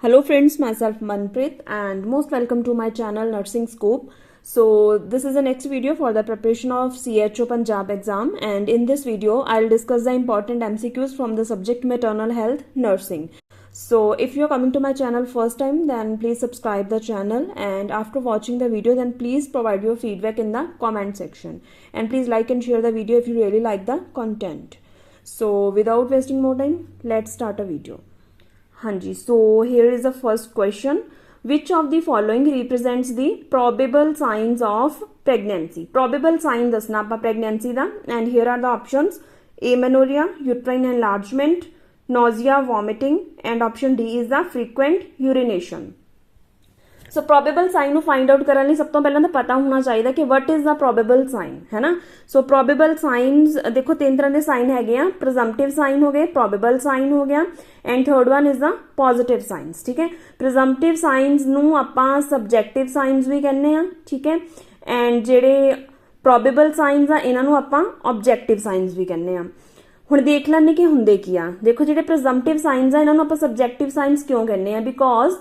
Hello friends, myself Manpreet and most welcome to my channel Nursing Scoop. So this is the next video for the preparation of CHO Punjab exam, and in this video I'll discuss the important MCQs from the subject maternal health nursing. So if you're coming to my channel first time, then please subscribe the channel, and after watching the video then please provide your feedback in the comment section, and please like and share the video if you really like the content. So without wasting more time, let's start a video. Hanji, so here is the first question. Which of the following represents the probable signs of pregnancy? Probable sign ਦੱਸਣਾ ਆਪਾਂ pregnancy the, and here are the options: amenorrhea, uterine enlargement, nausea, vomiting, and option D is the frequent urination. So probable sign ਨੂੰ find out ਕਰਨ ਲਈ ਸਭ ਤੋਂ ਪਹਿਲਾਂ ਤਾਂ ਪਤਾ ਹੋਣਾ ਚਾਹੀਦਾ ਕਿ what is the probable sign, ਹੈ ਨਾ। ਸੋ ਪ੍ਰੋਬੇਬਲ ਸਾਈਨਸ ਦੇਖੋ ਤਿੰਨ ਤਰ੍ਹਾਂ ਦੇ ਸਾਈਨ ਹੈਗੇ ਆ। ਪ੍ਰੈਜ਼ੰਪਟਿਵ ਸਾਈਨ ਹੋ ਗਏ, ਪ੍ਰੋਬੇਬਲ ਸਾਈਨ ਹੋ ਗਿਆ, and third one is the positive sinus. ਠੀਕ ਹੈ, ਪ੍ਰੈਜ਼ੰਪਟਿਵ ਸਾਈਨਸ ਨੂੰ ਆਪਾਂ ਸਬਜੈਕਟਿਵ ਸਾਈਨਸ ਵੀ ਕਹਿੰਦੇ ਆ। ਠੀਕ ਹੈ, ਐਂਡ ਜਿਹੜੇ ਪ੍ਰੋਬੇਬਲ ਸਾਈਨਸ ਆ ਇਹਨਾਂ ਨੂੰ ਆਪਾਂ ਆਬਜੈਕਟਿਵ ਸਾਈਨਸ ਵੀ ਕਹਿੰਦੇ ਆ। ਹੁਣ ਦੇਖ ਲੈਣੇ ਕਿ ਹੁੰਦੇ ਕੀ ਆ। ਦੇਖੋ ਜਿਹੜੇ ਪ੍ਰੈਜ਼ੰਪਟਿਵ ਸਾਈਨਸ ਆ ਇਹਨਾਂ ਨੂੰ ਆਪਾਂ ਸਬਜੈਕਟਿਵ ਸਾਈਨਸ ਕਿਉਂ ਕਹਿੰਦੇ ਆ? Because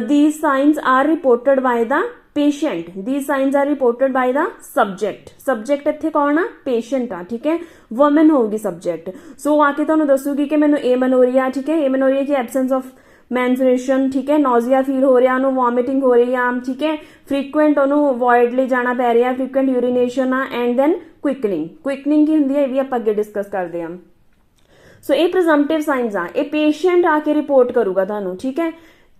these signs are reported by the patient. These signs are reported by the subject. Subject ਇੱਥੇ ਕੌਣ ਆ? patient ਆ। ਠੀਕ ਹੈ, woman ਹੋਊਗੀ subject। ਸੋ ਆ ਕੇ ਤੁਹਾਨੂੰ ਦੱਸੂਗੀ ਕਿ ਮੈਨੂੰ amenorrhea, ਠੀਕ ਹੈ, amenorrhea की absence of menstruation, ਠੀਕ ਹੈ, nausea feel ਹੋ ਰਿਹਾ, ਉਹਨੂੰ vomiting ਹੋ ਰਹੀ ਆ, ਠੀਕ ਹੈ, frequent ਉਹਨੂੰ void ਲਈ ਜਾਣਾ ਪੈ ਰਿਹਾ, frequent urination ਆ, and then quickening ਕੀ ਹੁੰਦੀ ਹੈ ਇਹ ਵੀ ਆਪਾਂ ਅੱਗੇ ਡਿਸਕਸ ਕਰਦੇ ਹਾਂ। ਸੋ ਇਹ presumptive signs ਆ, ਇਹ patient ਆ ਕੇ ਰਿਪੋਰਟ ਕਰੂਗਾ ਤੁਹਾਨੂੰ। ਠੀਕ ਹੈ,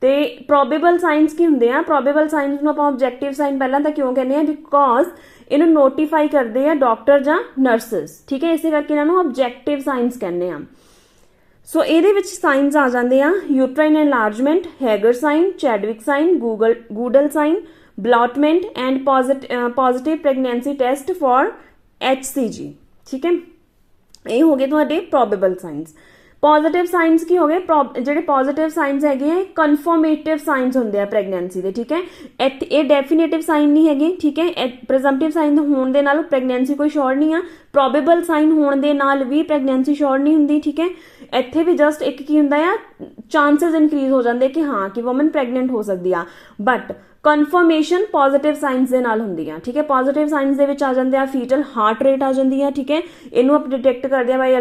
ਤੇ ਪ੍ਰੋਬੇਬਲ ਸਾਈਨਸ ਕੀ ਹੁੰਦੇ ਆ? ਪ੍ਰੋਬੇਬਲ ਸਾਈਨਸ ਨੂੰ ਆਪਾਂ ਆਬਜੈਕਟਿਵ ਸਾਈਨ ਪਹਿਲਾਂ ਤਾਂ ਕਿਉਂ ਕਹਿੰਦੇ ਆ? ਬਿਕੋਜ਼ ਇਹਨੂੰ ਨੋਟੀਫਾਈ ਕਰਦੇ ਆ ਡਾਕਟਰ ਜਾਂ ਨਰਸਿਸ। ਠੀਕ ਹੈ, ਇਸੇ ਕਰਕੇ ਇਹਨਾਂ ਨੂੰ ਆਬਜੈਕਟਿਵ ਸਾਈਨਸ ਕਹਿੰਦੇ ਆ। ਸੋ ਇਹਦੇ ਵਿੱਚ ਸਾਈਨਸ ਆ ਜਾਂਦੇ ਆ: uterine enlargement, Hegar sign, Chadwick sign, Goodell sign, ballottement, and positive pregnancy test for HCG। ਠੀਕ ਹੈ, ਇਹ ਹੋ ਗਏ ਤੁਹਾਡੇ ਪ੍ਰੋਬੇਬਲ ਸਾਈਨਸ। ਪੋਜ਼ਿਟਿਵ ਸਾਈਨਸ ਕੀ ਹੋ ਗਏ? ਜਿਹੜੇ ਪੋਜ਼ਿਟਿਵ ਸਾਈਨਸ ਹੈਗੇ ਆ ਕਨਫਰਮੇਟਿਵ ਸਾਈਨਸ ਹੁੰਦੇ ਆ ਪ੍ਰੈਗਨੈਂਸੀ ਦੇ। ਠੀਕ ਹੈ, ਇਹ ਡੈਫੀਨੇਟਿਵ ਸਾਈਨ ਨਹੀਂ ਹੈਗੇ। ਠੀਕ ਹੈ, ਪ੍ਰੈਜ਼ੰਪਟਿਵ ਸਾਈਨ ਹੋਣ ਦੇ ਨਾਲ ਪ੍ਰੈਗਨੈਂਸੀ ਕੋਈ ਸ਼ੋਰ ਨਹੀਂ ਆ। ਪ੍ਰੋਬੇਬਲ ਸਾਈਨ ਹੋਣ ਦੇ ਨਾਲ ਵੀ ਪ੍ਰੈਗਨੈਂਸੀ ਸ਼ੋਰ ਨਹੀਂ ਹੁੰਦੀ। ਠੀਕ ਹੈ, ਇੱਥੇ ਵੀ ਜਸਟ ਇੱਕ ਕੀ ਹੁੰਦਾ ਆ, ਚਾਂਸਸ ਇਨਕਰੀਜ਼ ਹੋ ਜਾਂਦੇ ਕਿ ਹਾਂ ਕਿ ਵੂਮਨ ਪ੍ਰੈਗਨੈਂਟ ਹੋ ਸਕਦੀ ਆ, ਬਟ ਕਨਫਰਮੇਸ਼ਨ ਪੋਜ਼ਿਟਿਵ ਸਾਈਨਸ ਦੇ ਨਾਲ ਹੁੰਦੀ ਆ। ਠੀਕ ਹੈ, ਪੋਜ਼ਿਟਿਵ ਸਾਈਨਸ ਦੇ ਵਿੱਚ ਆ ਜਾਂਦੇ ਆ ਫੀਟਲ ਹਾਰਟ ਰੇਟ ਆ ਜਾਂਦੀ ਆ। ਠੀਕ ਹੈ, ਇਹਨੂੰ ਆਪਾਂ ਡਿਟੈਕਟ ਕਰਦੇ ਆ by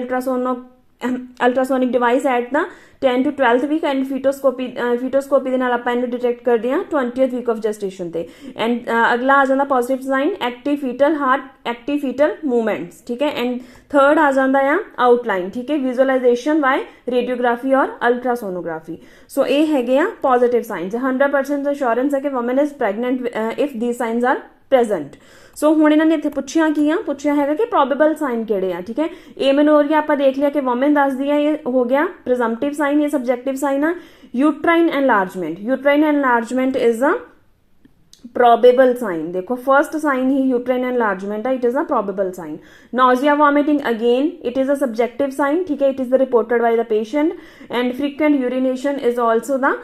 ultrasonic device at the 10 to 12th week, and fetoscopy ਦੇ ਨਾਲ ਆਪਾਂ ਇਹਨੂੰ ਡਿਟੈਕਟ ਕਰਦੇ ਹਾਂ 20th ਵੀਕ ਆਫ ਜੈਸਟੇਸ਼ਨ ਤੇ। ਐਂਡ ਅਗਲਾ ਆ ਜਾਂਦਾ positive sign active fetal heart, active fetal movements. ਠੀਕ ਹੈ, ਐਂਡ ਥਰਡ ਆ ਜਾਂਦਾ ਆ ਆਊਟਲਾਈਨ। ਠੀਕ ਹੈ, ਵਿਜ਼ੂਅਲਾਈਜ਼ੇਸ਼ਨ ਬਾय ਰੇਡੀਓਗ੍ਰਾਫੀ ਔਰ ਅਲਟਰਾਸੋਨੋਗ੍ਰਾਫੀ। ਸੋ ਇਹ ਹੈਗੇ ਆ ਪੋਜ਼ਿਟਿਵ ਸਾਈਨਸ। 100% ਅਸ਼ੋਰੈਂਸ ਹੈ ਕਿ woman is pregnant if these signs are present. So ਹੁਣ ਇਹਨਾਂ ਨੇ ਇੱਥੇ ਪੁੱਛਿਆ ਕੀ ਆ? ਪੁੱਛਿਆ ਹੈਗਾ ਕਿ ਪ੍ਰੋਬੇਬਲ ਸਾਈਨ ਕਿਹੜੇ ਆ। ਠੀਕ ਹੈ, ਏਮਨੋਰੀਆ ਆਪਾਂ ਦੇਖ ਲਿਆ ਕਿ ਵੂਮਨ ਦੱਸਦੀ ਆ, ਇਹ ਹੋ ਗਿਆ ਪ੍ਰੈਜ਼ੰਪਟਿਵ ਸਾਈਨ, ਇਹ ਸਬਜੈਕਟਿਵ ਸਾਈਨ ਆ। Uterine ਐਨਲਾਰਜਮੈਂਟ is a probable sign. देखो फर्स्ट साइन ही यूट्राइन एनलार्जमेंट है, it is a probable sign. nausea vomiting again it is a subjective sign. ठीक है, it is reported by the patient, and frequent urination is also the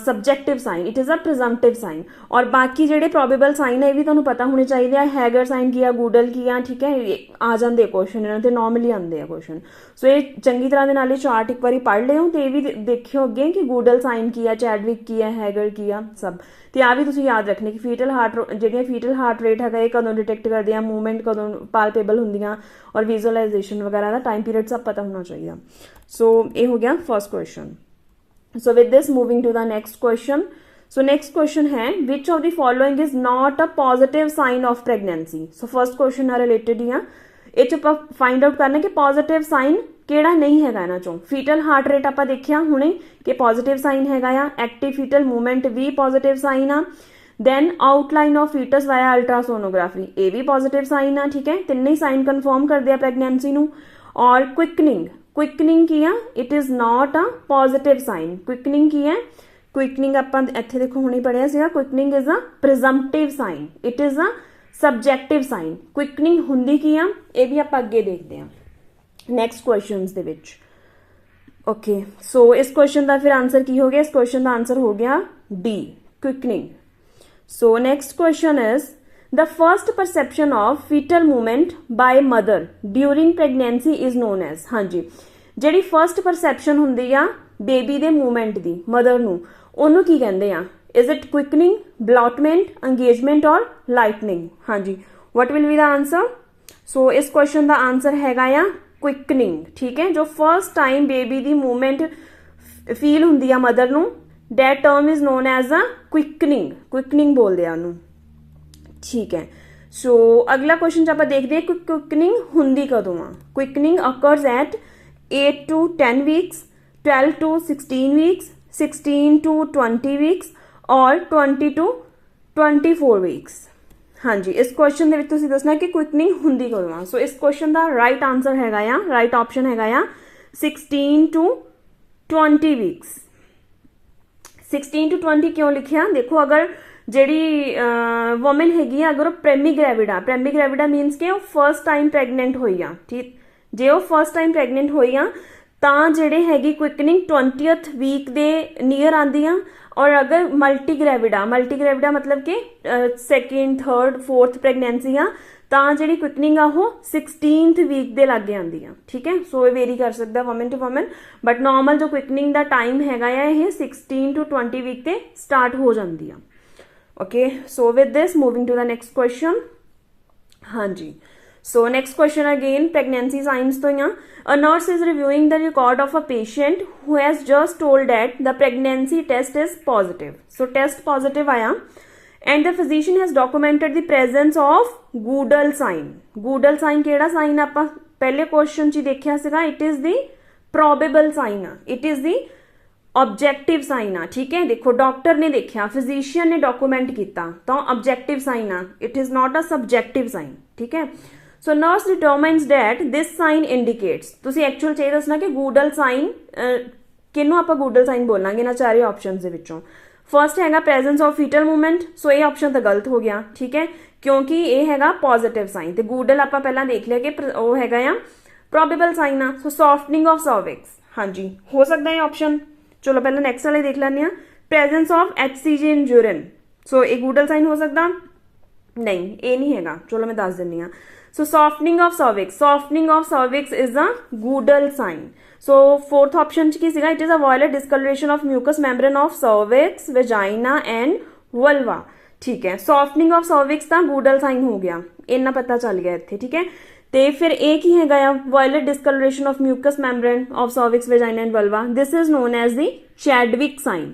subjective sign, it is a presumptive sign. और बाकी ਜਿਹੜੇ probable sign ਹੈ ਇਹ ਵੀ ਤੁਹਾਨੂੰ ਪਤਾ ਹੋਣੇ ਚਾਹੀਦੇ ਆ। ਹੈਗਰ ਸਾਈਨ ਕੀ ਆ, ਗੂਡਲ ਕੀ ਆ। ਠੀਕ ਹੈ, ਆ ਜਾਂਦੇ ਕੁਐਸਚਨ ਇਹਨਾਂ ਤੇ, ਨਾਰਮਲੀ ਆਉਂਦੇ ਆ ਕੁਐਸਚਨ। ਸੋ ਇਹ ਚੰਗੀ ਤਰ੍ਹਾਂ ਦੇ ਨਾਲ ਇਹ ਚਾਰਟ ਇੱਕ ਵਾਰੀ ਪੜ੍ਹ ਲਿਓ ਤੇ ਇਹ ਵੀ ਦੇਖਿਓ ਅੱਗੇ ਕਿ ਗੂਡਲ ਸਾਈਨ ਕੀ ਆ, ਚੈਡਵਿਕ ਕੀ ਆ, ਹੈਗਰ ਕੀ ਆ, ਸਭ। ਤੇ ਆ ਵੀ ਤੁਸੀਂ ਯਾਦ ਰੱਖਣੇ ਕਿ ਫੀਟਲ ਹਾਰਟ ਰੇਟ ਹੈਗਾ ਇਹ ਕਦੋਂ ਡਿਟੈਕਟ ਕਰਦੇ ਆ, ਮੂਵਮੈਂਟ ਕਦੋਂ ਪਾਲਪੇਬਲ ਹੁੰਦੀਆਂ, ਔਰ ਵਿਜ਼ੂਅਲਾਈਜ਼ੇਸ਼ਨ ਵਗੈਰਾ ਦਾ ਟਾਈਮ ਪੀਰੀਅਡ ਸਭ ਪਤਾ ਹੋਣਾ ਚਾਹੀਦਾ। ਸੋ ਇਹ ਹੋ ਗਿਆ first question. So with this moving to the next question. So next question है, which of the following is not a positive sign of pregnancy? So first question है related ही ਇਹ ਚ ਆਪਾਂ find out ਕਰਨਾ ਕਿ positive sign ਕਿਹੜਾ ਨਹੀਂ ਹੈਗਾ ਇਹਨਾਂ ਚੋਂ। fetal heart rate ਆਪਾਂ ਦੇਖਿਆ ਹੁਣੇ ਕਿ positive sign ਹੈਗਾ ਆ। active fetal movement ਵੀ positive sign ਆ। then outline of fetus via ultrasonography ਇਹ ਵੀ positive sign ਆ। ਠੀਕ ਹੈ, ਤਿੰਨੇ ਹੀ sign confirm ਕਰਦੇ ਆ pregnancy ਨੂੰ। ਔਰ ਕੁਇਕਨਿੰਗ ਕੀ ਆ? It is not a positive sign. Quickening ਕੀ ਹੈ? ਕੁਇਕਨਿੰਗ ਆਪਾਂ ਇੱਥੇ ਦੇਖੋ ਹੁਣੇ ਪੜਿਆ ਸੀਗਾ, quickening is a presumptive sign, it is a subjective sign. Quickening ਹੁੰਦੀ ਕੀ ਆ ਇਹ ਵੀ ਆਪਾਂ ਅੱਗੇ ਦੇਖਦੇ ਹਾਂ ਨੈਕਸਟ ਕੁਐਸਚਨਸ ਦੇ ਵਿੱਚ। ਓਕੇ, ਸੋ ਇਸ ਕੁਐਸਚਨ ਦਾ ਫਿਰ ਆਨਸਰ ਕੀ ਹੋ ਗਿਆ? ਇਸ ਕੁਐਸਚਨ ਦਾ ਆਨਸਰ ਹੋ ਗਿਆ D, quickening. So next question is The first perception of fetal movement by mother during pregnancy is known as। हाँ जी, ਜਿਹੜੀ ਫਰਸਟ ਪਰਸੈਪਸ਼ਨ ਹੁੰਦੀ ਆ ਬੇਬੀ ਦੇ ਮੂਵਮੈਂਟ ਦੀ, ਮਦਰ ਨੂੰ, ਉਹਨੂੰ ਕੀ ਕਹਿੰਦੇ ਆ? ਇਜ਼ ਇਟ ਕੁਇਕਨਿੰਗ, ਬਲੌਟਮੈਂਟ, ਅੰਗੇਜਮੈਂਟ ਔਰ ਲਾਈਟਨਿੰਗ? ਹਾਂਜੀ, what will be the answer? ਸੋ ਇਸ ਕੁਐਸਚਨ ਦਾ ਆਂਸਰ ਹੈਗਾ ਆ ਕੁਇਕਨਿੰਗ। ਠੀਕ ਹੈ, ਜੋ ਫਰਸਟ ਟਾਈਮ ਬੇਬੀ ਦੀ ਮੂਵਮੈਂਟ ਫੀਲ ਹੁੰਦੀ ਆ ਮਦਰ ਨੂੰ, that term is known as a quickening, quickening ਬੋਲਦੇ ਆ ਉਹਨੂੰ। ਠੀਕ ਹੈ, ਸੋ ਅਗਲਾ ਕੁਐਸਚਨ ਚ ਆਪਾਂ ਦੇਖਦੇ ਹਾਂ ਕਿ ਕੁਇਕਨਿੰਗ ਹੁੰਦੀ ਕਦੋਂ ਆ। ਕੁਇਕਨਿੰਗ occurs at 8 to 10 weeks, 12 to 16 weeks, 16 to 20 weeks ਔਰ 20 to 24 weeks। ਹਾਂਜੀ, ਇਸ ਕੁਐਸਚਨ ਦੇ ਵਿੱਚ ਤੁਸੀਂ ਦੱਸਣਾ ਕਿ ਕੁਇਕਨਿੰਗ ਹੁੰਦੀ ਕਦੋਂ ਆ। ਸੋ ਇਸ ਕੁਐਸਚਨ ਦਾ ਰਾਈਟ ਆਂਸਰ ਹੈਗਾ ਆ, ਰਾਈਟ ਆਪਸ਼ਨ ਹੈਗਾ ਆ 16 to 20 weeks। 16 to 20 ਕਿਉਂ ਲਿਖਿਆ? ਦੇਖੋ, ਅਗਰ ਜਿਹੜੀ ਵੂਮਨ ਹੈਗੀ ਆ, ਅਗਰ ਉਹ ਪ੍ਰੈਮੀ ਗ੍ਰੈਵਿਡਾ ਮੀਨਸ ਕਿ ਉਹ ਫਰਸਟ ਟਾਈਮ ਪ੍ਰੈਗਨੈਂਟ ਹੋਈ ਆ। ਠੀਕ, ਜੇ ਉਹ ਫਰਸਟ ਟਾਈਮ ਪ੍ਰੈਗਨੈਂਟ ਹੋਈ ਆ ਤਾਂ ਜਿਹੜੇ ਹੈਗੀ ਕੁਇਕਨਿੰਗ 20th ਵੀਕ ਦੇ ਨੀਅਰ ਆਉਂਦੀ ਆ। ਔਰ ਅਗਰ ਮਲਟੀ ਗ੍ਰੈਵਿਡਾ ਮਤਲਬ ਕਿ ਸੈਕਿੰਡ, ਥਰਡ, ਫੋਰਥ ਪ੍ਰੈਗਨੈਂਸੀ ਆ, ਤਾਂ ਜਿਹੜੀ ਕੁਇਕਨਿੰਗ ਆ ਉਹ 16th ਵੀਕ ਦੇ ਲਾਗੇ ਆਉਂਦੀ ਆ। ਠੀਕ ਹੈ, ਸੋ ਇਹ ਵੇਰੀ ਕਰ ਸਕਦਾ woman to woman, but normal ਜੋ ਕੁਇਕਨਿੰਗ ਦਾ ਟਾਈਮ ਹੈਗਾ ਆ ਇਹ 16 to 20 ਵੀਕ ਤੇ ਸਟਾਰਟ ਹੋ ਜਾਂਦੀ ਆ। Okay, so with this moving to the next question. ਹਾਂਜੀ, so next question again pregnancy signs ਤੋਂ ਹੀ ਆ। A nurse is reviewing the record of a patient who has just told that the pregnancy test is positive. So test positive आया and the physician has documented the presence of Goodell sign. Goodell sign केड़ा sign आपा पहले question ची देखिया सीगा, it is the probable sign आ, it is the objective sign आ। ठीक है, देखो डॉक्टर ने देखा, फिजिशियन ने डॉक्यूमेंट किया, तो ऑब्जेक्टिव साइन आ, it is not a subjective sign. ठीक है, so nurse determines that this sign indicates. तुसी एक्चुअल चाहिए दसना कि गूडल साइन किनू आपां गूडल साइन बोलांगे ना चारे ऑप्शंस दे विचों। फर्स्ट हैगा प्रेजेंस ऑफ फीटल मूवमेंट, सो ये ऑप्शन तो गलत हो गया। ठीक है, क्योंकि ये हैगा पॉजिटिव साइन, तो गूडल आपां पहला देख लिया कि वो हैगा आ प्रोबेबल साइन आ। सो सॉफ्टनिंग ऑफ सर्विक्स, हाँ जी हो सकता है ऑप्शन। चलो पहले नेक्स्ट वाले देख लें। Presence of HCG in urine, so एक गूडल साइन हो सकता नहीं, ये नहीं हैगा। चलो मैं दस दिनी हाँ। So softening of cervix is a Goodell sign. So fourth option की सीगा, it is a violet discoloration of mucous membrane of cervix, vagina and vulva. ठीक है, सॉफ्टनिंग ऑफ सर्विक्स का गूडल साइन हो गया, इन्ना पता चल गया इत्थे। ठीक है, ਤੇ ਫਿਰ ਇਹ ਕੀ ਹੈਗਾ ਆ? Violet discoloration of mucous membrane of cervix, vagina and vulva. This is known as the Chadwick sign.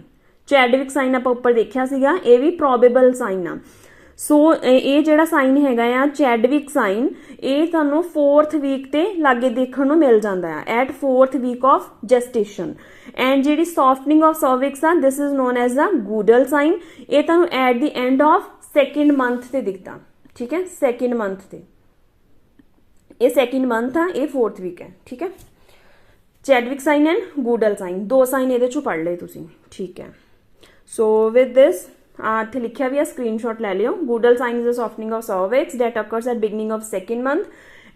Chadwick sign ਆਪਾਂ ਉੱਪਰ ਦੇਖਿਆ ਸੀਗਾ, ਇਹ ਵੀ ਪ੍ਰੋਬੇਬਲ ਸਾਈਨ ਆ। ਸੋ ਇਹ ਜਿਹੜਾ ਸਾਈਨ ਹੈਗਾ ਆ ਚੈਡਵਿਕ ਸਾਈਨ, ਇਹ ਤੁਹਾਨੂੰ 4th ਵੀਕ ਤੇ ਲਾਗੇ ਦੇਖਣ ਨੂੰ ਮਿਲ ਜਾਂਦਾ ਆ, at 4th week of gestation. And ਜਿਹੜੀ ਸੌਫਟਨਿੰਗ ਆਫ ਸਰਵਿਕਸ ਆ, this is known as the Goodell sign. ਇਹ ਤੁਹਾਨੂੰ at the end of 2nd month ਤੇ ਦਿਖਦਾ। ਠੀਕ ਹੈ, 2nd ਮੰਥ ਤੇ, ये 2nd मंथ आ, ये 4th वीक है। ठीक है, चैडविक साइन एंड गूडल साइन, दो साइन ये पढ़ ले तुसी। ठीक है, सो विद दिस इत्थे लिखिया भी है, स्क्रीनशॉट ले लियो। Goodell sign is a softening of cervix that occurs at beginning of 2nd month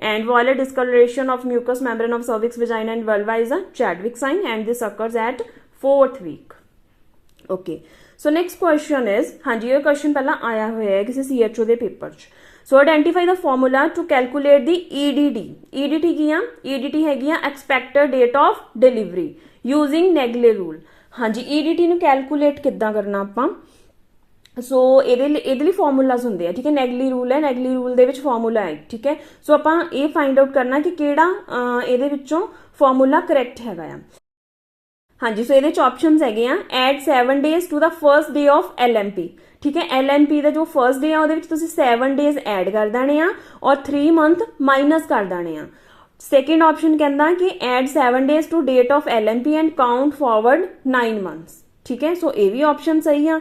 and violet discoloration of mucous membrane of cervix, vagina and vulva is a Chadwick sign and this occurs at 4th week. Okay, so next question is, हाँ जी ये question पहला आया हुआ है किसी CHO के paper च। So identify the formula to calculate the EDT। EDT की आ? EDT हैगी आ expected date of delivery using Naegele rule. हाँ जी, EDT ਨੂੰ कैलकुलेट किद्दां करना ਆਪਾਂ? सो ਇਹਦੇ ਲਈ ਫਾਰਮੂਲਾਸ ਹੁੰਦੇ ਆ। ਠੀਕ ਹੈ, ਨੈਗਲੀ ਰੂਲ ਹੈ, ਨੈਗਲੀ ਰੂਲ ਦੇ ਵਿੱਚ ਫਾਰਮੂਲਾ ਹੈ। ਠੀਕ ਹੈ, ਸੋ ਆਪਾਂ ਇਹ ਫਾਈਂਡ ਆਊਟ ਕਰਨਾ ਕਿ ਕਿਹੜਾ ਇਹਦੇ ਵਿੱਚੋਂ ਫਾਰਮੂਲਾ ਕਰੈਕਟ ਹੈਗਾ ਆ। ਹਾਂਜੀ, ਸੋ ਇਹਦੇ ਚ ਆਪਸ਼ਨਸ ਹੈਗੇ ਆ, ਐਡ 7 days ਟੂ ਦਾ ਫਰਸਟ ਡੇ ਆਫ LMP। ਠੀਕ ਹੈ, LMP ਦਾ ਜੋ ਫਰਸਟ ਡੇ ਆ ਉਹਦੇ ਵਿੱਚ ਤੁਸੀਂ 7 days ਐਡ ਕਰ ਦੇਣੇ ਆ ਔਰ 3 month ਮਾਈਨਸ ਕਰ ਦੇਣੇ ਆ। ਸੈਕਿੰਡ ਆਪਸ਼ਨ ਕਹਿੰਦਾ ਕਿ add 7 days to date of LMP and count forward 9 months। ਠੀਕ ਹੈ, ਸੋ ਇਹ ਵੀ ਆਪਸ਼ਨ ਸਹੀ ਆ,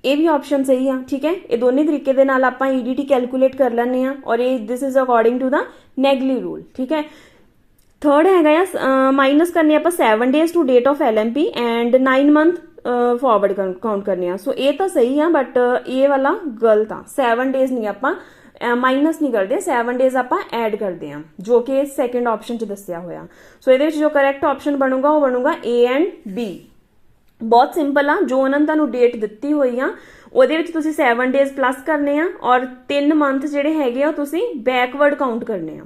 ਇਹ ਵੀ ਆਪਸ਼ਨ ਸਹੀ ਆ। ਠੀਕ ਹੈ, ਇਹ ਦੋਨੇ ਤਰੀਕੇ ਦੇ ਨਾਲ ਆਪਾਂ EDT ਕੈਲਕੂਲੇਟ ਕਰ ਲੈਂਦੇ ਆ ਔਰ ਇਹ this is according to the Naegele rule. ਠੀਕ ਹੈ, थर्ड हैगा आ माइनस करने आप 7 days to date of LMP and 9 month forward count करने आ। सो ये तो सही है बट ये वाला गलत आ। 7 days नहीं आप माइनस नहीं करते, 7 days आप ऐड करते हैं जो कि सैकेंड ऑप्शन च दसिया होया। सो ये जो करैक्ट ऑप्शन बनूगा वो बनूगा A एंड B। बहुत सिंपल आ, जो उन्होंने तुहानू डेट दिती हुई आ ਉਹਦੇ ਵਿੱਚ ਤੁਸੀਂ 7 days ਪਲੱਸ ਕਰਨੇ ਆ ਔਰ 3 ਮੰਥ ਜਿਹੜੇ ਹੈਗੇ ਆ ਤੁਸੀਂ ਬੈਕਵਰਡ ਕਾਊਂਟ ਕਰਨੇ ਆ।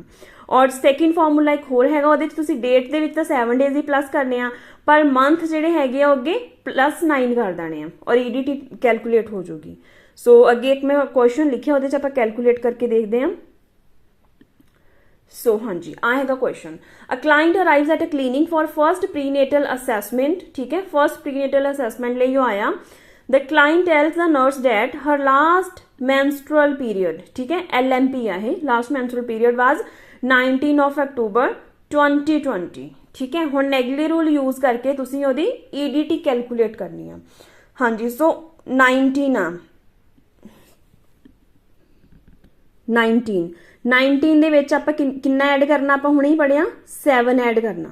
और सैकेंड फॉर्मूला एक होर हैगा, ਉਹਦੇ 'ਚ ਤੁਸੀਂ ਡੇਟ ਦੇ ਵਿੱਚ ਤਾਂ 7 ਡੇਜ਼ ਹੀ ਪਲੱਸ ਕਰਨੇ ਆ, ਪਰ ਮੰਥ ਜਿਹੜੇ ਹੈਗੇ ਆ ਅੱਗੇ +9 ਕਰ ਦੇਣੇ ਆ ਔਰ ਈਡੀਟੀ ਕੈਲਕੂਲੇਟ ਹੋ ਜਾਊਗੀ। ਸੋ ਅੱਗੇ ਇੱਕ ਮੈਂ ਕੁਐਸਚਨ ਲਿਖਿਆ, ਉਹਦੇ 'ਚ ਆਪਾਂ ਕੈਲਕੂਲੇਟ ਕਰਕੇ ਦੇਖਦੇ ਹਾਂ। सो हाँ जी, आ हैगा question, a client arrives at a clinic for first prenatal assessment, ठीक है, फर्स्ट प्रीनेटल असैसमेंट लिए जो आया। The client tells the nurse that her last menstrual period, ठीक है, LMP है, last menstrual period was 19 of October 2020, ठीक है। हुण नेगली रूल यूज करके तुसीं ओहदी EDT कैलकुलेट करनी है। हाँ जी, सो 19 ਦੇ ਵਿੱਚ ਆਪਾਂ ਕਿੰਨਾ ਐਡ ਕਰਨਾ, ਆਪਾਂ ਹੁਣੇ ਹੀ ਪੜਿਆ 7 ਐਡ ਕਰਨਾ।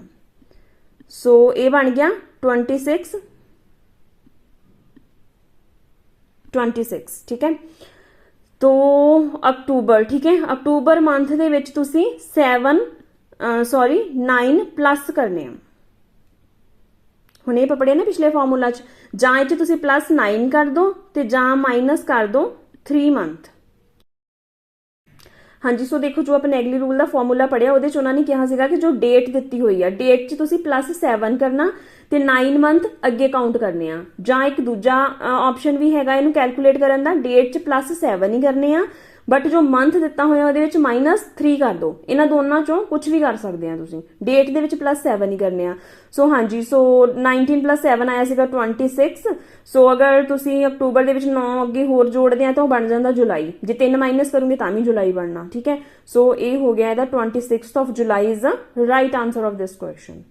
ਸੋ ਇਹ ਬਣ ਗਿਆ 26, ਠੀਕ ਹੈ। तो अक्टूबर, ठीक है, अक्टूबर मंथ ਦੇ ਵਿੱਚ ਤੁਸੀਂ 9 प्लस करने ਆ। ਹੁਣ ਇਹ ਆਪਾਂ ਪੜਿਆ ਨਾ ਪਿਛਲੇ ਫਾਰਮੂਲਾ 'ਚ, ਜਾਂ ਇਹ 'ਚ ਤੁਸੀਂ +9 ਕਰ ਦੋ ਤੇ ਜਾਂ ਮਾਈਨਸ ਕਰ ਦੋ 3 ਮੰਥ। हाँ जी, सो देखो जो आप नेगली रूल का फॉर्मूला पढ़िया ਉਹਦੇ 'ਚ ਉਹਨਾਂ ਨੇ ਕਿਹਾ ਸੀਗਾ कि जो डेट ਦਿੱਤੀ ਹੋਈ ਆ, डेट 'ਚ ਤੁਸੀਂ +7 ਕਰਨਾ ਤੇ 9 ਮੰਥ ਅੱਗੇ ਕਾਊਂਟ ਕਰਨੇ ਆ। ਜਾਂ ਇੱਕ ਦੂਜਾ ਆਪਸ਼ਨ ਵੀ ਹੈਗਾ ਇਹਨੂੰ ਕੈਲਕੂਲੇਟ ਕਰਨ ਦਾ, डेट 'ਚ +7 ਹੀ ਕਰਨੇ ਆ, बट जो मंथ ਦਿੱਤਾ ਹੋਇਆ ਉਹਦੇ ਵਿੱਚ -3 ਕਰ ਦੋ। ਇਹਨਾਂ ਦੋਨਾਂ ਚੋਂ ਕੁਝ ਵੀ ਕਰ ਸਕਦੇ ਆ ਤੁਸੀਂ, डेट ਦੇ ਵਿੱਚ +7 ਹੀ ਕਰਨੇ ਆ। ਸੋ ਹਾਂਜੀ, ਸੋ 19 + 7 ਆਇਆ ਸੀਗਾ 26। ਸੋ ਅਗਰ ਤੁਸੀਂ ਅਕਤੂਬਰ ਦੇ ਵਿੱਚ 9 ਅੱਗੇ ਹੋਰ ਜੋੜਦੇ ਆ ਤਾਂ ਉਹ ਬਣ ਜਾਂਦਾ ਜੁਲਾਈ, ਜੇ 3 ਮਾਈਨਸ ਕਰੋਗੇ ਤਾਂ ਵੀ ਜੁਲਾਈ ਬਣਨਾ, ਠੀਕ ਹੈ। ਸੋ ਇਹ ਹੋ ਗਿਆ ਇਹਦਾ 26 of July is the right answer of this question.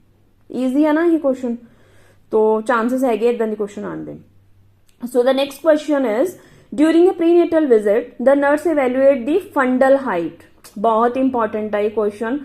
Easy है ना ये क्वेश्चन, तो चांसेस हैगे इदां दे क्वेश्चन आने दे। So the next question is during a prenatal visit the nurse evaluate the fundal height. बहुत इंपॉर्टेंट है ये क्वेश्चन,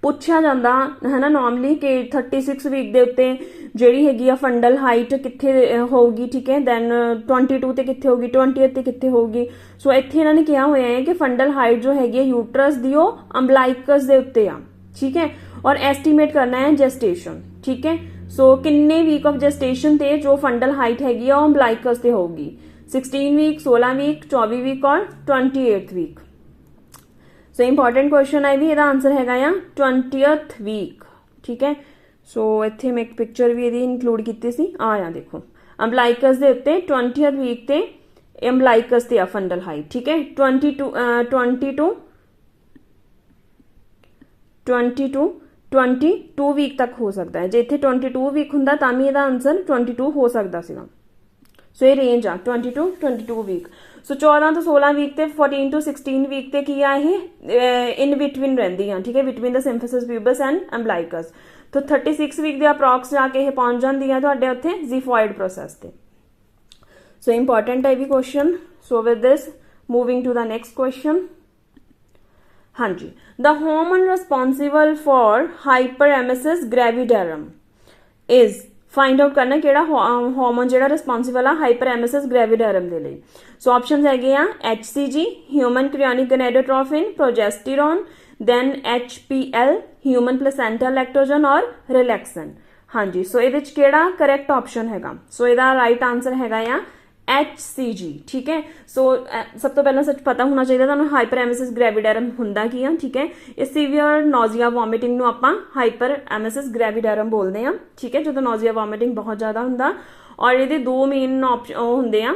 ਪੁੱਛਿਆ ਜਾਂਦਾ ਹੈ ਨਾ ਨੋਰਮਲੀ ਕਿ 36 ਵੀਕ ਦੇ ਉੱਤੇ ਜਿਹੜੀ ਹੈਗੀ ਆ ਫੰਡਲ ਹਾਈਟ ਕਿੱਥੇ ਹੋਊਗੀ, ਠੀਕ ਹੈ, ਦੈਨ 22 ਤੇ ਕਿੱਥੇ ਹੋਊਗੀ, 20 ਤੇ ਕਿੱਥੇ ਹੋਊਗੀ। ਸੋ ਇੱਥੇ ਇਹਨਾਂ ਨੇ ਕਿਹਾ ਹੋਇਆ ਹੈ ਕਿ ਫੰਡਲ ਹਾਈਟ ਜੋ ਹੈਗੀ ਹੈ ਯੂਟਰਸ ਦੀ ਉਹ ਅੰਬਲਾਈਕਸ ਦੇ ਉੱਤੇ ਆ, ਠੀਕ ਹੈ, ਔਰ ਐਸਟੀਮੇਟ ਕਰਨਾ ਹੈ ਜੈਸਟੇਸ਼ਨ, ਠੀਕ ਹੈ। ਸੋ ਕਿੰਨੇ ਵੀਕ ਆਫ ਜੈਸਟੇਸ਼ਨ ਤੇ ਜੋ ਫੰਡਲ ਹਾਈਟ ਹੈਗੀ ਆ ਉਹ ਅੰਬਲਾਈਕਸ ਤੇ ਹੋਊਗੀ, 16 ਵੀਕ, 16 ਵੀਕ, 24 ਵੀਕ ਔਰ 28 ਵੀਕ। सो इंपॉर्टेंट क्वेश्चन है भी, ਇਹਦਾ आंसर हैगा आ 20th वीक, ठीक है। सो ਇੱਥੇ ਮੈਂ ਇੱਕ ਪਿਕਚਰ ਵੀ ਇਹਦੀ ਇਨਕਲੂਡ ਕੀਤੀ ਸੀ, ਆ ਦੇਖੋ ਅੰਬਲਾਈਕਸ ਦੇ ਉੱਤੇ 20th ਵੀਕ ਤੇ ਅੰਬਲਾਈਕਸ ਤੇ ਆ ਫੰਡਲ ਹਾਈਟ, ਠੀਕ ਹੈ। 22 ਵੀਕ ਤੱਕ ਹੋ ਸਕਦਾ ਹੈ, ਜੇ ਇੱਥੇ 22 ਵੀਕ ਹੁੰਦਾ ਤਾਂ ਵੀ ਇਹਦਾ ਆਨਸਰ 22 ਹੋ ਸਕਦਾ ਸੀਗਾ। ਸੋ ਇਹ ਰੇਂਜ ਆ 22 to 22 ਵੀਕ। ਸੋ 14 ਤੋਂ 16 ਵੀਕ ਤੇ 14 to 16 ਵੀਕ ਤੇ ਕੀ ਆ ਇਹ ਇਨ ਬਿਟਵੀਨ ਰਹਿੰਦੀ ਆ, ਠੀਕ ਹੈ, ਬਿਟਵੀਨ ਦ ਸਿੰਫਿਸਿਸ ਪਿਊਬਸ ਐਂਡ ਅੰਬਲਾਈਕਸ। तो 36 ਵੀਕ ਦੇ ਅਪਰੋਕਸ ਜਾ ਕੇ ਇਹ ਪਹੁੰਚ ਜਾਂਦੀ ਆ ਤੁਹਾਡੇ ਉੱਥੇ ਜ਼ਿਫੋਇਡ ਪ੍ਰੋਸੈਸ ਤੇ। ਸੋ ਇੰਪੋਰਟੈਂਟ ਹੈ ਵੀ question. So with this moving to the next question. ਹਾਂਜੀ, the hormone responsible for hyperemesis gravidarum is, find out करना ਕਿਹੜਾ ਹਾਰਮੋਨ ਜਿਹੜਾ ਰਿਸਪੋਂਸਿਬਲ ਆ ਹਾਈਪਰਐਮਿਸਿਸ ਗ੍ਰੈਵਿਡੈਰਮ ਦੇ ਲਈ। ਸੋ ਆਪਸ਼ਨਸ ਹੈਗੇ ਆ HCG human chorionic gonadotropin, progesterone, then HPL human placenta lactogen or relaxin. ਹਾਂਜੀ, ਸੋ ਇਹਦੇ ਚ ਕਿਹੜਾ ਕਰੈਕਟ ਆਪਸ਼ਨ ਹੈਗਾ? ਸੋ ਇਹਦਾ ਰਾਈਟ ਆਂਸਰ ਹੈਗਾ ਆ HCG, ठीक है। सो सब तो पहला सच पता होना चाहिए ਤੁਹਾਨੂੰ ਹਾਈਪਰਐਮਿਸਿਸ ਗ੍ਰੈਵਿਡੈਰਮ ਹੁੰਦਾ ਕੀ ਆ, ਠੀਕ ਹੈ। ਇਹ ਸੀਵੀਅਰ ਨੋਜ਼ੀਆ ਵੋਮਿਟਿੰਗ ਨੂੰ ਆਪਾਂ ਹਾਈਪਰਐਮਿਸਿਸ ਗ੍ਰੈਵਿਡੈਰਮ ਬੋਲਦੇ ਆ, ਠੀਕ ਹੈ, ਜਦੋਂ ਨੋਜ਼ੀਆ ਵੋਮਿਟਿੰਗ ਬਹੁਤ ਜ਼ਿਆਦਾ ਹੁੰਦਾ। ਔਰ ਇਹਦੇ ਦੋ ਮੇਨ ਉਹ ਹੁੰਦੇ ਆ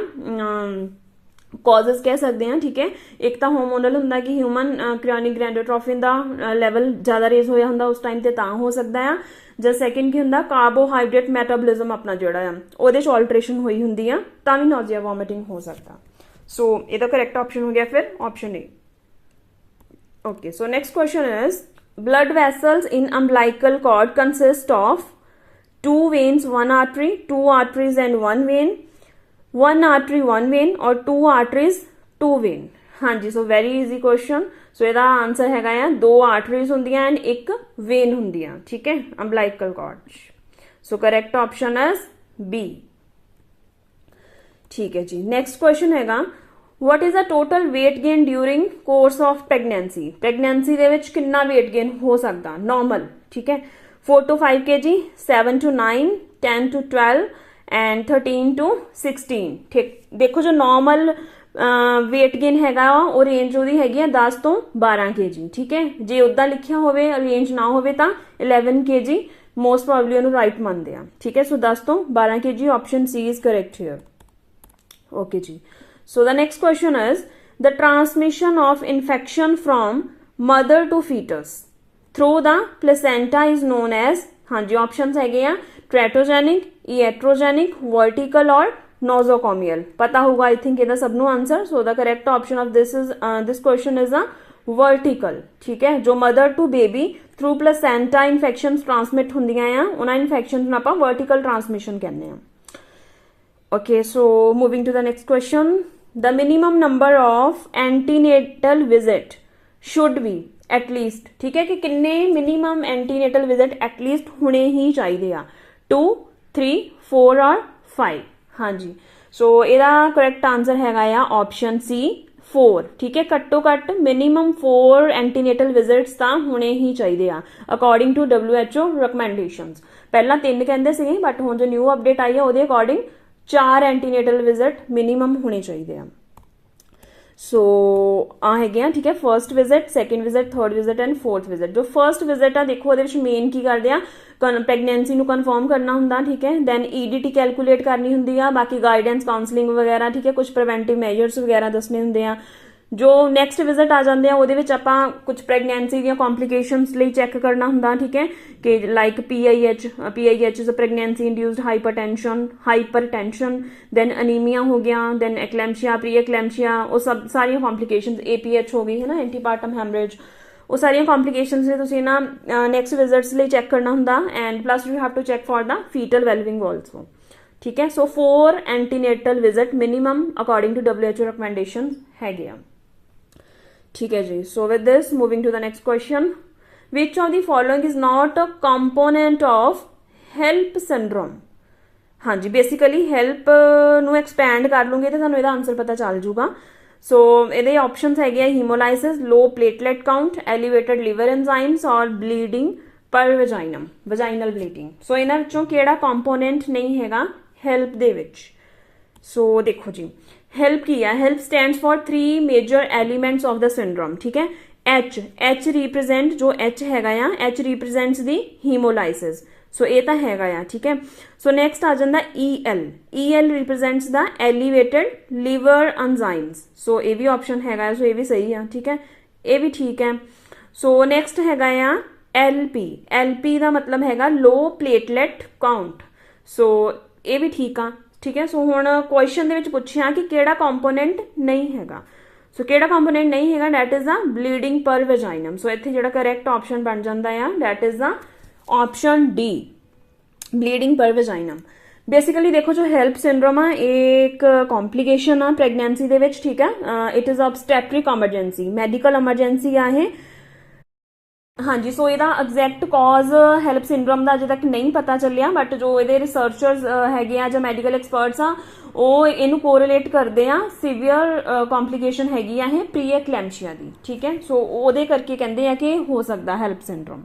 ਕਾਜ਼ਸ ਕਹਿ ਸਕਦੇ ਆ, ਠੀਕ ਹੈ। ਇੱਕ ਤਾਂ ਹਾਰਮੋਨਲ ਹੁੰਦਾ ਕਿ ਹਿਊਮਨ ਕ੍ਰਾਇਓਨਿਕ ਗੋਨੈਡੋਟ੍ਰੋਫਿਨ ਦਾ ਲੈਵਲ ਜ਼ਿਆਦਾ ਰੇਜ਼ ਹੋਇਆ ਹੁੰਦਾ ਉਸ ਟਾਈਮ ਤੇ ਤਾਂ ਹੋ ਸਕਦਾ ਆ। ਜਾਂ ਸੈਕਿੰਡ ਕੀ ਹੁੰਦਾ ਕਾਰਬੋਹਾਈਡਰੇਟ ਮੈਟਾਬੋਲਿਜ਼ਮ ਆਪਣਾ ਜਿਹੜਾ ਆ ਉਹਦੇ ਚ ਆਲਟਰੇਸ਼ਨ ਹੋਈ ਹੁੰਦੀ ਆ ਤਾਂ ਵੀ ਨੋਜ਼ੀਆ ਵੋਮਿਟਿੰਗ ਹੋ ਸਕਦਾ। ਸੋ ਇਹਦਾ ਕਰੈਕਟ ਆਪਸ਼ਨ ਹੋ ਗਿਆ ਫਿਰ option A. Okay, so next question is blood vessels in umbilical cord consist of 2 veins, 1 artery, 2 arteries and 1 vein, 1 artery 1 vein और 2 arteries 2 vein। हाँ जी, सो वेरी इजी क्वेश्चन। सो ਇਹਦਾ आंसर ਹੈਗਾ ਆ 2 arteries ਹੁੰਦੀਆਂ ਐਂਡ 1 vein ਹੁੰਦੀ ਆ, ਠੀਕ ਹੈ, umbilical cord। So correct option is B, ਠੀਕ ਹੈ ਜੀ। ਨੈਕਸਟ ਕੁਐਸਚਨ ਹੈਗਾ what is the total weight gain during course of pregnancy? pregnancy ਦੇ ਵਿੱਚ ਕਿੰਨਾ weight gain ਹੋ ਸਕਦਾ normal, ਠੀਕ ਹੈ। 4 to 5 kg, 7 to 9, 10 to 12 and 13 to 16, ठीक। देखो जो normal वेट गेन हैगा वो रेंज ਉਹਦੀ ਹੈਗੀ ਆ 10 ਤੋਂ 12 kg ਠੀਕ ਹੈ ਜੇ ਉਦਾਂ ਲਿਖਿਆ ਹੋਵੇ ਰੇਂਜ ਨਾ ਹੋਵੇ ਤਾਂ 11 kg ਮੋਸਟ ਪ੍ਰੋਬਬਲੀ ਉਹਨੂੰ ਰਾਈਟ ਮੰਨਦੇ ਆ ਠੀਕ ਹੈ ਸੋ 10 ਤੋਂ 12 kg option C is correct here okay ਜੀ so the next question is the transmission of infection from mother to fetus through the placenta is known as ਹਾਂਜੀ options ਹੈਗੇ ਆ teratogenic, iatrogenic, vertical or nosocomial ਪਤਾ ਹੋਊਗਾ I think ਇਹਦਾ ਸਭ ਨੂੰ answer so the correct option of this question is a vertical ਠੀਕ ਹੈ ਜੋ mother to baby through placenta infections transmit ਹੁੰਦੀਆਂ ਆ ਉਹਨਾਂ infections ਨੂੰ ਆਪਾਂ vertical transmission ਕਹਿੰਦੇ ਆ okay so moving to the next question the minimum number of antenatal visit should be at least ठीक है कि किन्ने minimum antenatal visit at least होने ही चाहिए आ 2 3 4 और 5 हाँ जी so ਇਹਦਾ correct answer हैगा आ option C 4 ठीक है घट्टो घट minimum 4 antenatal visits ਤਾਂ ਹੋਣੇ ਹੀ ਚਾਹੀਦੇ ਆ according to WHO recommendations ਪਹਿਲਾਂ 3 ਕਹਿੰਦੇ ਸੀਗੇ ਬਟ ਹੁਣ ਜੋ ਨਿਊ ਅਪਡੇਟ ਆਈ ਆ ਉਹਦੇ ਅਕੋਰਡਿੰਗ 4 ਐਂਟੀਨੇਟਲ ਵਿਜ਼ਿਟ ਮਿਨੀਮਮ ਹੋਣੇ ਚਾਹੀਦੇ ਆ ਸੋ ਆ ਹੈਗੇ ਆ ਠੀਕ ਹੈ first visit second visit third visit and fourth visit ਜੋ ਫਰਸਟ ਵਿਜ਼ਿਟ ਆ ਦੇਖੋ ਉਹਦੇ ਵਿੱਚ ਮੇਨ ਕੀ ਕਰਦੇ ਆ ਪ੍ਰੈਗਨੈਂਸੀ ਨੂੰ ਕਨਫਰਮ ਕਰਨਾ ਹੁੰਦਾ ਠੀਕ ਹੈ ਦੈਨ EDT ਕੈਲਕੂਲੇਟ ਕਰਨੀ ਹੁੰਦੀ ਆ ਬਾਕੀ ਗਾਈਡੈਂਸ ਕਾਉਂਸਲਿੰਗ ਵਗੈਰਾ ਠੀਕ ਹੈ ਕੁਝ ਪ੍ਰੀਵੈਂਟਿਵ ਮੈਜਰਸ ਵਗੈਰਾ ਦੱਸਣੇ ਹੁੰਦੇ ਆ ਜੋ ਨੈਕਸਟ ਵਿਜ਼ਿਟ ਆ ਜਾਂਦੇ ਆ ਉਹਦੇ ਵਿੱਚ ਆਪਾਂ ਕੁਝ ਪ੍ਰੈਗਨੈਂਸੀ ਦੀਆਂ ਕੰਪਲਿਕੇਸ਼ਨਸ ਲਈ ਚੈੱਕ ਕਰਨਾ ਹੁੰਦਾ ਠੀਕ ਹੈ ਕਿ like PIH is a pregnancy induced hypertension then anaemia ਹੋ ਗਿਆ ਦੈਨ ਐਕਲੈਮਸ਼ੀਆ ਪ੍ਰੀ ਐਕਲੈਮਸ਼ੀਆ ਉਹ ਸਭ ਸਾਰੀਆਂ ਕੰਪਲਿਕੇਸ਼ਨਸ APH ਹੋ ਗਈ ਹੈ ਨਾ ਐਂਟੀਪਾਰਟਮ ਹੈਮਰੇਜ ਉਹ ਸਾਰੀਆਂ ਕੰਪਲਿਕੇਸ਼ਨਸ ਨੇ ਤੁਸੀਂ ਨਾ ਨੈਕਸਟ ਵਿਜ਼ਿਟਸ ਲਈ ਚੈੱਕ ਕਰਨਾ ਹੁੰਦਾ and plus you have to check for the fetal wellbeing also ਠੀਕ ਹੈ so 4 antenatal visit minimum according to WHO recommendation ਹੈਗੇ ਆ ठीक है जी so with this moving to the next question which of the following is not a component of HELP syndrome हाँ जी basically HELP ਨੂੰ expand ਕਰ ਲੂੰਗੇ ਤੇ ਤੁਹਾਨੂੰ ਇਹਦਾ ਆਨਸਰ ਪਤਾ ਚੱਲ ਜੂਗਾ ਸੋ ਇਹਦੇ ਆਪਸ਼ਨਸ ਹੈਗੇ ਆ hemolysis low platelet count elevated liver enzymes or bleeding per vaginum vaginal bleeding ਸੋ ਇਹਨਾਂ ਵਿੱਚੋਂ ਕਿਹੜਾ ਕੰਪੋਨੈਂਟ ਨਹੀਂ ਹੈਗਾ HELP ਦੇ ਵਿੱਚ ਸੋ ਦੇਖੋ ਜੀ हेल्प की है help stands for 3 major elements of the syndrome ठीक है H रिप्रेजेंट जो H हैगा आ H represents the haemolysis so ये तो हैगा आ ठीक है सो नेक्स्ट आ जाता EL represents the elevated liver enzymes so ये भी ऑप्शन हैगा सो ये भी सही है ठीक है ये भी ठीक है सो नेक्स्ट हैगा आ LP का मतलब हैगा लो प्लेटलेट काउंट सो ये भी ठीक है ठीक है सो हुण क्वेश्चन दे विच पुछिया कि केड़ा कंपोनेंट नहीं हैगा सो केड़ा कंपोनेंट नहीं हैगा दैट इज द ब्लीडिंग पर वेजाइनम सो इत्थे जेड़ा करेक्ट ऑप्शन बन जांदा है that is the option D bleeding पर वेजाइनम बेसिकली देखो जो हेल्प सिंड्रोम है एक complication uh pregnancy they which ठीक है it is obstetric emergency medical emergency आ है हाँ जी सो ਇਹਦਾ ਐਗਜ਼ੈਕਟ ਕਾਜ਼ ਹੈਲਪ ਸਿੰਡਰੋਮ ਦਾ ਅਜੇ ਤੱਕ ਨਹੀਂ ਪਤਾ ਚੱਲਿਆ ਬਟ ਜੋ ਇਹਦੇ ਰਿਸਰਚਰਸ ਹੈਗੇ ਆ ਜਾਂ ਮੈਡੀਕਲ ਐਕਸਪਰਟਸ ਆ ਉਹ ਇਹਨੂੰ ਕੋਰਿਲੇਟ ਕਰਦੇ ਆ ਸੀਵੀਅਰ ਕੰਪਲਿਕੇਸ਼ਨ ਹੈਗੀ ਆ ਇਹ ਪ੍ਰੀ ਐਕਲੈਮਸ਼ੀਆ ਦੀ ਠੀਕ ਹੈ ਸੋ ਉਹਦੇ ਕਰਕੇ ਕਹਿੰਦੇ ਆ ਕਿ ਹੋ ਸਕਦਾ HELLP syndrome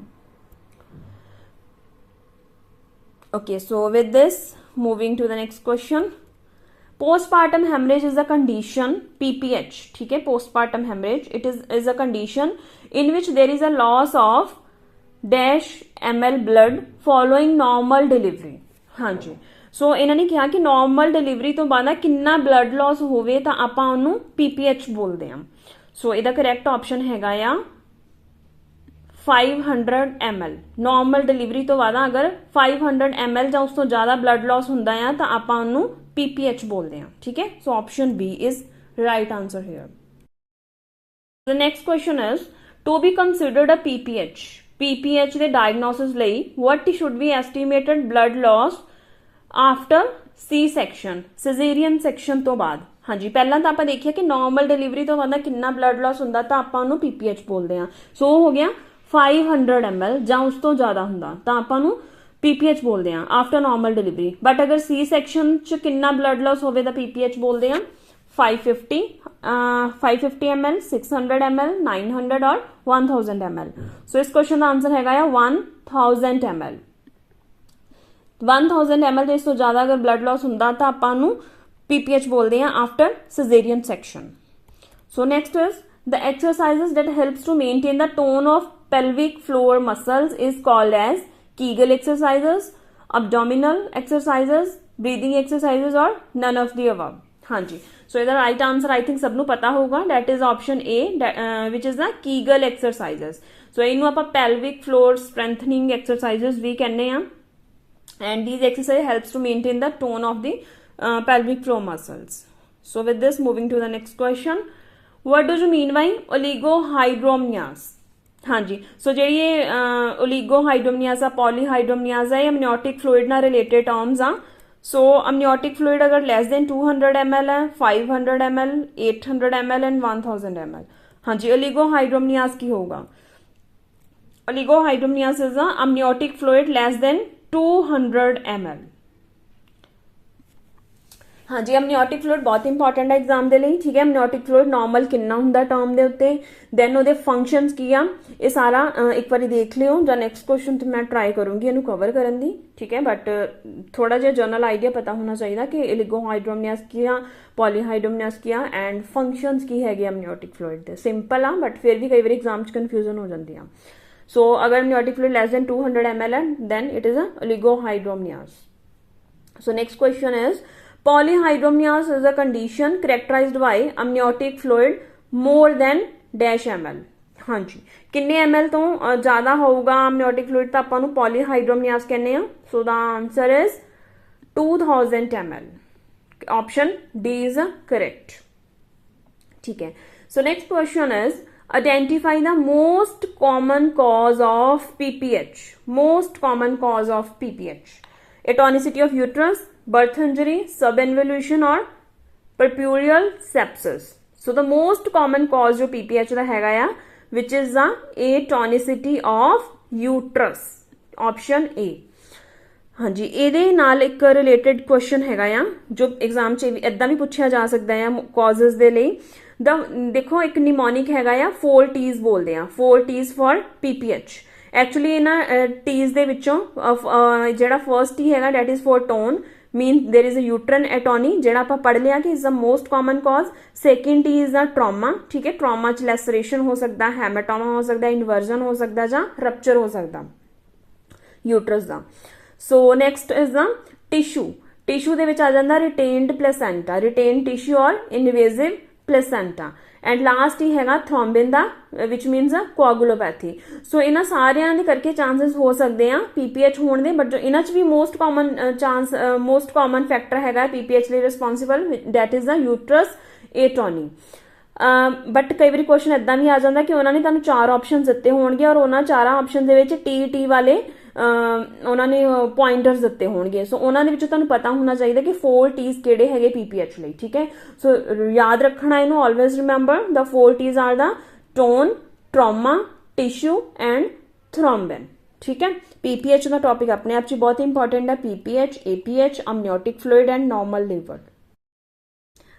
okay so with this moving to the next question postpartum hemorrhage is a condition PPH ठीक है postpartum hemorrhage it is a condition in which there is a loss of dash ml blood following normal delivery हाँ जी सो ਇਹਨਾਂ ਨੇ ਕਿਹਾ ਕਿ normal delivery ਤੋਂ ਬਾਅਦ ਕਿੰਨਾ blood loss ਹੋਵੇ ਤਾਂ ਆਪਾਂ ਉਹਨੂੰ PPH ਬੋਲਦੇ ਹਾਂ ਸੋ ਇਹਦਾ ਕਰੈਕਟ ਆਪਸ਼ਨ ਹੈਗਾ ਆ 500 ml normal delivery ਤੋਂ ਬਾਅਦ ਅਗਰ 500 ml ਜਾਂ ਉਸ ਤੋਂ ਜ਼ਿਆਦਾ blood loss ਹੁੰਦਾ ਆ ਤਾਂ ਆਪਾਂ ਉਹਨੂੰ PPH बोलते हैं ठीक है so option B is right answer here the next question is to be considered a PPH ਦੇ डायग्नोसिस ਲਈ what should be estimated blood loss after C section cesarean section ਤੋਂ ਬਾਅਦ ਹਾਂਜੀ ਪਹਿਲਾਂ ਤਾਂ ਆਪਾਂ ਦੇਖਿਆ ਕਿ ਨਾਰਮਲ ਡਿਲੀਵਰੀ ਤੋਂ ਬਾਅਦ ਕਿੰਨਾ ਬਲੱਡ ਲਾਸ ਹੁੰਦਾ ਤਾਂ ਆਪਾਂ ਉਹਨੂੰ PPH ਬੋਲਦੇ ਹਾਂ ਸੋ ਹੋ ਗਿਆ 500 ml ਜਾਂ ਉਸ ਤੋਂ ਜ਼ਿਆਦਾ ਹੁੰਦਾ ਤਾਂ ਆਪਾਂ ਨੂੰ PPH बोलते हैं आफ्टर नॉर्मल डिलीवरी बट अगर C सेक्शन च कितना ब्लड लॉस होवे तो PPH बोलते हैं 550 ml 600 ml 900 और 1000 ml सो इस क्वेश्चन का आंसर हैगा 1000 ml 1000 ml ਦੇ ਇਸ ਤੋਂ ਜ਼ਿਆਦਾ ਅਗਰ ਬਲੱਡ ਲਾਸ ਹੁੰਦਾ ਤਾਂ ਆਪਾਂ ਨੂੰ PPH बोलते हैं after caesarean section. So next is the exercises that helps to maintain the tone of pelvic floor muscles is called as Kegel exercises, abdominal exercises, breathing exercises or none of the above. हाँ जी. So ਇਹਦਾ right answer I think ਸਭ ਨੂੰ ਪਤਾ ਹੋਊਗਾ. That is option A, which is the Kegel exercises. So ਇਹਨੂੰ ਆਪਾਂ pelvic floor strengthening exercises ਵੀ ਕਹਿੰਦੇ ਆ. And these exercises helps to maintain the tone of the pelvic floor muscles. So with this, moving to the next question. What do you mean by oligohydramnias? हाँ जी. So ਜਿਹੜੀ ਇਹ oligohydramnias ਆ, polyhydramnias ਆ, ਇਹ amniotic fluid ਨਾਲ related terms ਆ. So amniotic fluid अगर less than 200 ml है, 500 ml, 800 ml and 1000 ml. हाँ जी. oligohydramnias की होगा. Oligohydramnias is a amniotic fluid less than 200 ml. हाँ जी. amniotic fluid बहुत इंपॉर्टेंट है एग्जाम ਦੇ ਲਈ. ठीक है. amniotic fluid नॉर्मल कितना ਹੁੰਦਾ ਟਰਮ ਦੇ ਉੱਤੇ, ਦੈਨ ਉਹਦੇ ਫੰਕਸ਼ਨਸ ਕੀ ਆ, ਇਹ ਸਾਰਾ ਇੱਕ ਵਾਰੀ ਦੇਖ ਲਿਓ ਜਾਂ ਨੈਕਸਟ ਕੁਐਸਚਨ ਤੇ ਮੈਂ ਟਰਾਈ ਕਰੂੰਗੀ ਇਹਨੂੰ ਕਵਰ ਕਰਨ ਦੀ. ਠੀਕ ਹੈ. ਬਟ ਥੋੜਾ ਜਿਹਾ ਜਨਰਲ ਆਈਡੀਆ ਪਤਾ ਹੋਣਾ ਚਾਹੀਦਾ ਕਿ oligohydramnias ਕੀ ਆ, polyhydramnias ਕੀ ਆ ਐਂਡ ਫੰਕਸ਼ਨਸ ਕੀ ਹੈਗੇ amniotic fluid ਦੇ. ਸਿੰਪਲ ਆ ਬਟ ਫਿਰ ਵੀ ਕਈ ਵਾਰੀ ਐਗਜ਼ਾਮ 'ਚ ਕਨਫਿਊਜ਼ਨ ਹੋ ਜਾਂਦੀ ਆ. ਸੋ ਅਗਰ amniotic fluid less than 200 ml ਹੈ then it is a oligohydramnias. So next question is polyhydramnias is a condition characterized by amniotic fluid more than dash ml. हाँ जी. किन्ने ml तो ज़्यादा होगा amniotic fluid तो अपन polyhydramnias कहने हैं. So the answer is 2000 ml. Option D is correct. ठीक है. So next question is identify the most common cause of PPH. Most common cause of PPH. Atonicity of uterus, birth injury, subinvolution or purpureal sepsis. So the most common cause जो PPH ਦਾ ਹੈਗਾ ਆ which is the atonicity of uterus. Option A. हाँ जी. ਇਹਦੇ ਨਾਲ ਇੱਕ related question ਹੈਗਾ ਆ ਜੋ ਐਗਜ਼ਾਮ 'ਚ ਇਦਾਂ ਵੀ ਪੁੱਛਿਆ ਜਾ ਸਕਦਾ ਆ ਕਾਜ਼ਸ ਦੇ ਲਈ. ਦੇਖੋ ਇੱਕ ਨਿਮੋਨਿਕ ਹੈਗਾ ਆ 4 T's ਬੋਲਦੇ ਆ. 4 T's for PPH. ਐਕਚੁਅਲੀ ਇਹਨਾਂ T's ਦੇ ਵਿੱਚੋਂ ਜਿਹੜਾ ਫਰਸਟ T ਹੈਗਾ that is for tone. Mean there is a uterine atony ਜਿਹੜਾ ਆਪਾਂ ਪੜ੍ਹ ਲਿਆ ਕਿ is the most common cause. Second T is the trauma. ਠੀਕ ਹੈ. trauma ਚ laceration ਹੋ ਸਕਦਾ, hematoma ਹੋ ਸਕਦਾ, inversion ਹੋ ਸਕਦਾ ਜਾਂ rupture ਹੋ ਸਕਦਾ uterus the. So next is the tissue. tissue ਦੇ ਵਿੱਚ ਆ ਜਾਂਦਾ retained placenta, retained tissue or invasive placenta. And last ही हैगा थ्रोम्बिन दा विच मीनस कोआगुलोपैथी. सो इन्हां सारियां दे करके चांसेस हो सकते हैं PPH होने दे. बट जो इन्हां च भी मोस्ट कॉमन फैक्टर हैगा PPH लिए responsible that is the uterus atony. But कई बार क्वेश्चन इदा भी आ जाता कि उन्होंने तुहानूं 4 ऑप्शन दिते होणगे और उन्हां 4 ऑप्शन दे विच टी वाले उन्होंने पॉइंटर्स दिते होणगे. सो उन्होंने विचों तुहानूं पता होना चाहिए कि 4 T's किहड़े हैगे PPH लई. ठीक है. सो याद रखना इनू. Always remember the 4 T's are the tone, trauma, tissue and thrombin. ठीक है. PPH का टॉपिक अपने आप च बहुत इंपॉर्टेंट है. PPH, APH, amniotic fluid and normal liver.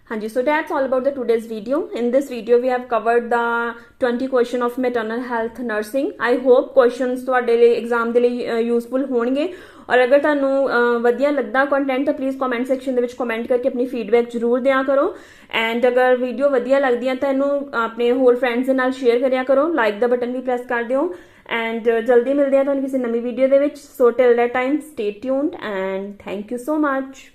हाँ जी. So that's all about the today's video. In this video we have covered the 20 question of maternal health nursing. I hope questions ਤੁਹਾਡੇ ਲਈ exam ਦੇ ਲਈ useful ਹੋਣਗੇ. और अगर ਤੁਹਾਨੂੰ ਵਧੀਆ ਲੱਗਦਾ ਕੰਟੈਂਟ ਤਾਂ ਪਲੀਜ਼ ਕਮੈਂਟ ਸੈਕਸ਼ਨ ਦੇ ਵਿੱਚ ਕਮੈਂਟ ਕਰਕੇ ਆਪਣੀ ਫੀਡਬੈਕ ਜ਼ਰੂਰ ਦਿਆ ਕਰੋ. ਐਂਡ ਅਗਰ ਵੀਡੀਓ ਵਧੀਆ ਲੱਗਦੀ ਹੈ ਤਾਂ ਇਹਨੂੰ ਆਪਣੇ ਹੋਰ ਫਰੈਂਡਸ ਦੇ ਨਾਲ ਸ਼ੇਅਰ ਕਰਿਆ ਕਰੋ. ਲਾਈਕ ਦਾ ਬਟਨ ਵੀ ਪ੍ਰੈਸ ਕਰ ਦਿਓ. ਐਂਡ ਜਲਦੀ ਮਿਲਦੇ ਆ ਤੁਹਾਨੂੰ ਕਿਸੇ ਨਵੀਂ ਵੀਡੀਓ ਦੇ ਵਿੱਚ. So till that time stay tuned and thank you so much.